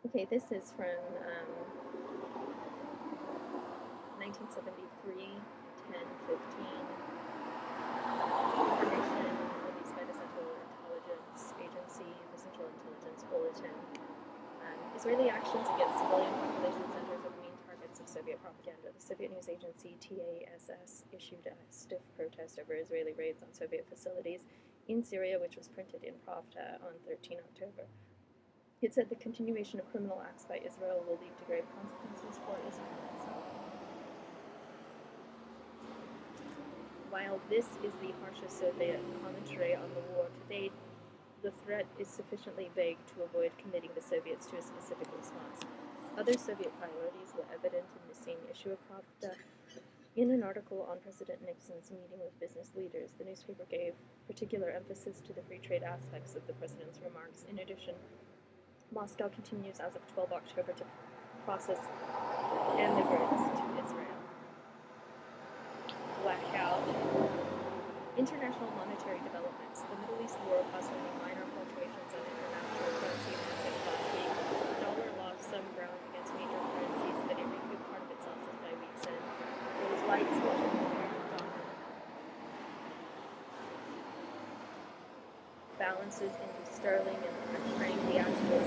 Okay, this is from 1973, 10:15. Information released by the Central Intelligence Agency, the Central Intelligence Bulletin. Israeli actions against civilian population centers are the main targets of Soviet propaganda. The Soviet news agency TASS issued a stiff protest over Israeli raids on Soviet facilities in Syria, which was printed in Pravda on 13 October. It said the continuation of criminal acts by Israel will lead to grave consequences for Israel itself. While this is the harshest Soviet commentary on the war to date, the threat is sufficiently vague to avoid committing the Soviets to a specific response. Other Soviet priorities were evident in the same issue of Pravda. In an article on President Nixon's meeting with business leaders, the newspaper gave particular emphasis to the free trade aspects of the president's remarks. In addition, Moscow continues as of 12 October to process immigrants to Israel. Blackout. International monetary developments. The Middle East war caused only minor fluctuations on international currency markets last week. The dollar lost some ground against major currencies, but it recouped part of its losses by week's end. There was light switching balances into sterling and French franc. The action was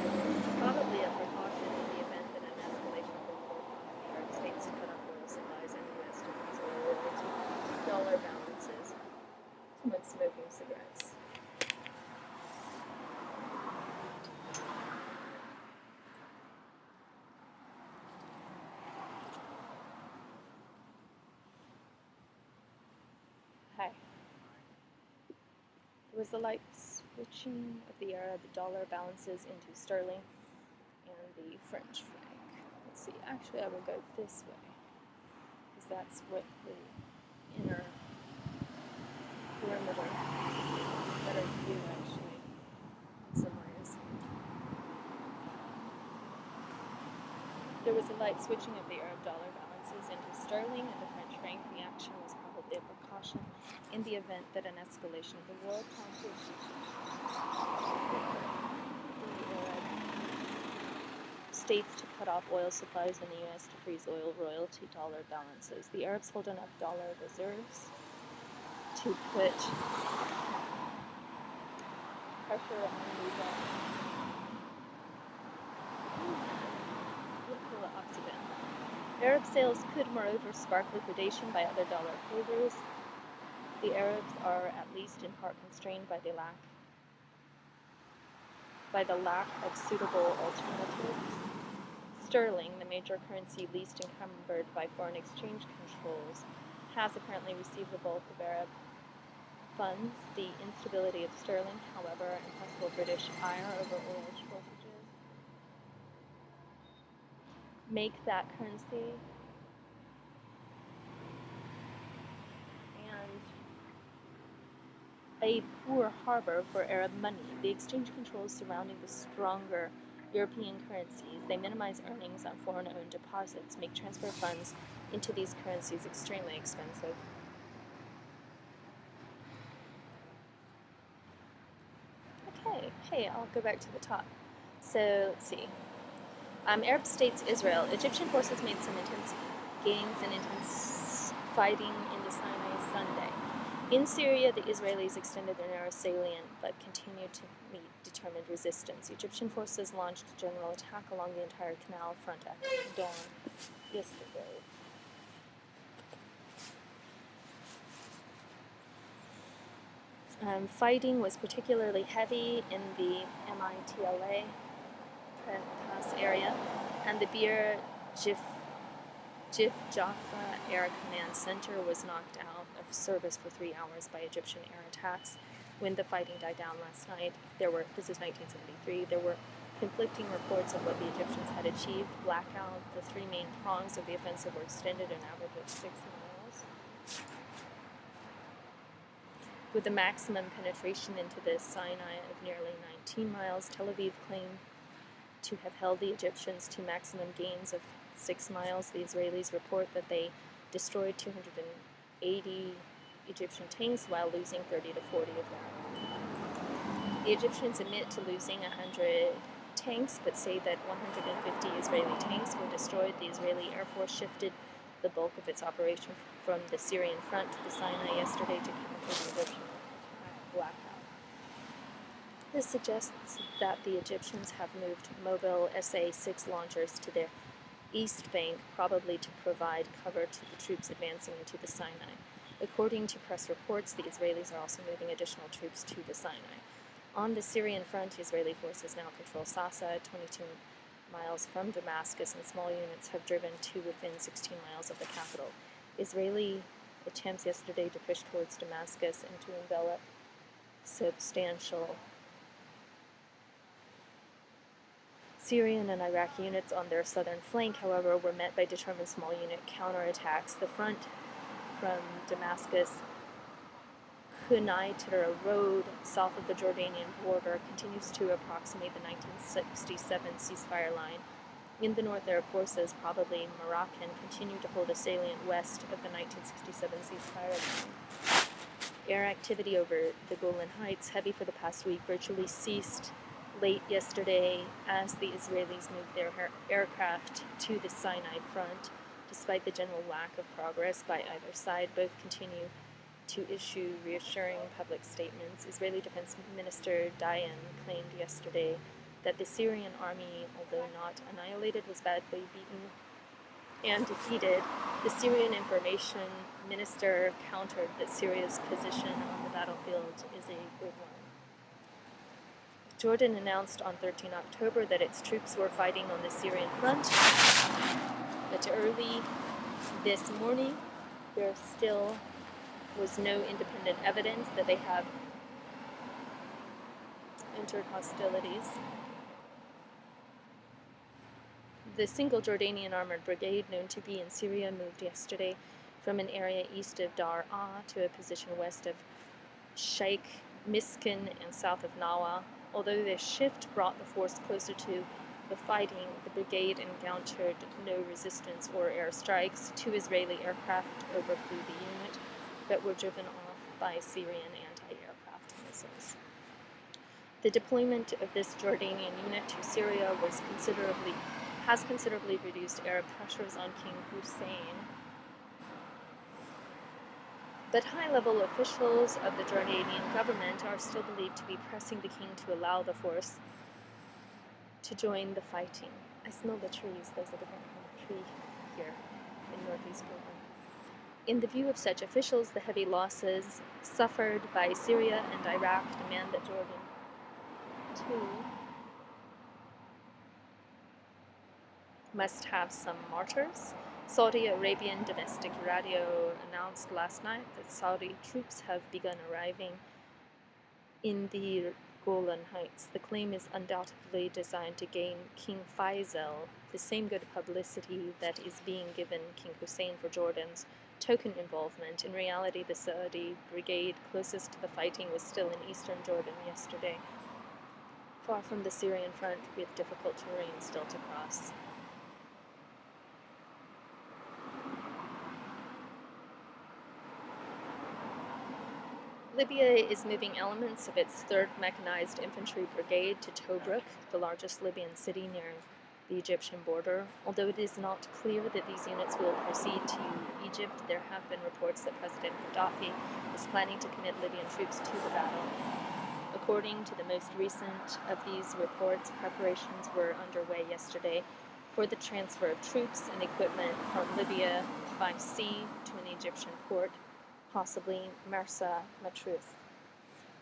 probably a precaution in the event that an escalation of the war caused the United States to cut off oil supplies and the U.S. to freeze oil royalty dollar balances when smoking cigarettes. Hi. There was the light switching of the dollar balances into sterling and the French franc. Let's see, actually I will go this way, because that's what the inner perimeter, better view actually, in some ways. There was a light switching of the Arab dollar balances into sterling and the French franc. The action was probably a precaution in the event that an escalation of the war prompted States to cut off oil supplies and the U.S. to freeze oil royalty dollar balances. The Arabs hold enough dollar reserves to put pressure on the Arab sales could, moreover, spark liquidation by other dollar holders. The Arabs are, at least in part, constrained by the lack of suitable alternatives. Sterling, the major currency least encumbered by foreign exchange controls, has apparently received the bulk of Arab funds. The instability of sterling, however, and possible British ire over oil shortages make that currency and a poor harbor for Arab money. The exchange controls surrounding the stronger European currencies, they minimize earnings on foreign-owned deposits, make transfer funds into these currencies extremely expensive. Okay, hey, I'll go back to the top. So, let's see. Arab states Israel. Egyptian forces made some intense gains and intense fighting into Sinai Sunday. In Syria, the Israelis extended their narrow salient but continued to meet determined resistance. Egyptian forces launched a general attack along the entire canal front at dawn yesterday. Fighting was particularly heavy in the Mitla Pass area, and the Bir Jaffa Air Command Center was knocked out of service for 3 hours by Egyptian air attacks. When the fighting died down last night, this is 1973, there were conflicting reports of what the Egyptians had achieved. Blackout, the three main prongs of the offensive were extended an average of 6 miles. With a maximum penetration into the Sinai of nearly 19 miles, Tel Aviv claimed to have held the Egyptians to maximum gains of 6 miles. The Israelis report that they destroyed 280 Egyptian tanks while losing 30 to 40 of them. The Egyptians admit to losing 100 tanks, but say that 150 Israeli tanks were destroyed. The Israeli Air Force shifted the bulk of its operation from the Syrian front to the Sinai yesterday to counter the Egyptian blackout. This suggests that the Egyptians have moved mobile SA-6 launchers to their east bank, probably to provide cover to the troops advancing into the Sinai. According to press reports, the Israelis are also moving additional troops to the Sinai. On the Syrian front, Israeli forces now control Sasa, 22 miles from Damascus, and small units have driven to within 16 miles of the capital. Israeli attempts yesterday to push towards Damascus and to envelop substantial Syrian and Iraqi units on their southern flank, however, were met by determined small unit counterattacks. The front from Damascus Kunai-Tara Road, south of the Jordanian border, continues to approximate the 1967 ceasefire line. In the north, Arab forces, probably Moroccan, continue to hold a salient west of the 1967 ceasefire line. Air activity over the Golan Heights, heavy for the past week, virtually ceased late yesterday as the Israelis moved their aircraft to the Sinai front. Despite the general lack of progress by either side, both continue to issue reassuring public statements. Israeli Defense Minister Dayan claimed yesterday that the Syrian army, although not annihilated, was badly beaten and defeated. The Syrian Information Minister countered that Syria's position on the battlefield is a good one. Jordan announced on 13 October that its troops were fighting on the Syrian front, but early this morning there still was no independent evidence that they have entered hostilities. The single Jordanian armored brigade, known to be in Syria, moved yesterday from an area east of Dar'a to a position west of Sheikh Miskin and south of Nawa. Although this shift brought the force closer to the fighting, the brigade encountered no resistance or airstrikes. 2 Israeli aircraft overflew the unit, but were driven off by Syrian anti-aircraft missiles. The deployment of this Jordanian unit to Syria has considerably reduced Arab pressures on King Hussein. But high-level officials of the Jordanian government are still believed to be pressing the king to allow the force to join the fighting. I smell the trees. There's a different kind of tree here in northeast Jordan. In the view of such officials, the heavy losses suffered by Syria and Iraq demand that Jordan, too, must have some martyrs. Saudi Arabian domestic radio announced last night that Saudi troops have begun arriving in the Golan Heights. The claim is undoubtedly designed to gain King Faisal the same good publicity that is being given King Hussein for Jordan's token involvement. In reality, the Saudi brigade closest to the fighting was still in eastern Jordan yesterday, far from the Syrian front, with difficult terrain still to cross. Libya is moving elements of its 3rd Mechanized Infantry Brigade to Tobruk, the largest Libyan city near the Egyptian border. Although it is not clear that these units will proceed to Egypt, there have been reports that President Gaddafi is planning to commit Libyan troops to the battle. According to the most recent of these reports, preparations were underway yesterday for the transfer of troops and equipment from Libya by sea to an Egyptian port, possibly Marsa Matruh.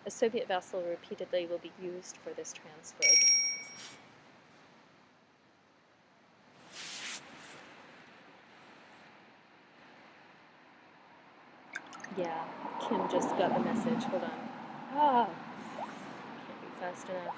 A Soviet vessel repeatedly will be used for this transfer. Yeah, Kim just got the message. Hold on. Can't be fast enough.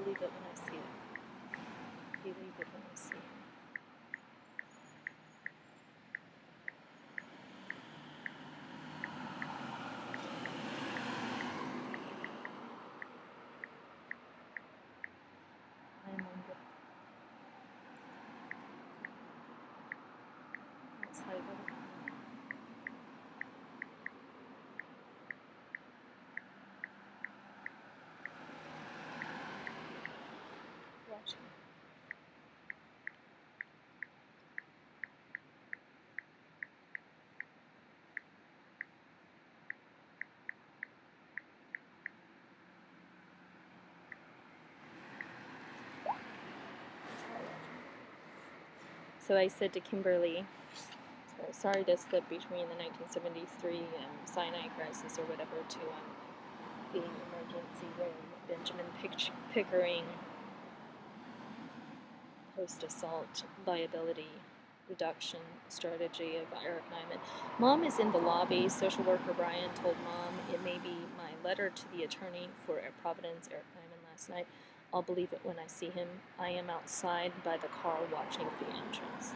believe it when I see it. Believe it when I see it. I am on the outside of it. Watching. So I said to Kimberly, sorry to slip between the 1973 cyanide crisis or whatever to the emergency room, Benjamen Pickering post-assault liability reduction strategy of Eric Nyman. Mom is in the lobby. Social worker Brian told Mom it may be my letter to the attorney for Providence, Eric Nyman, last night. I'll believe it when I see him. I am outside by the car watching the entrance.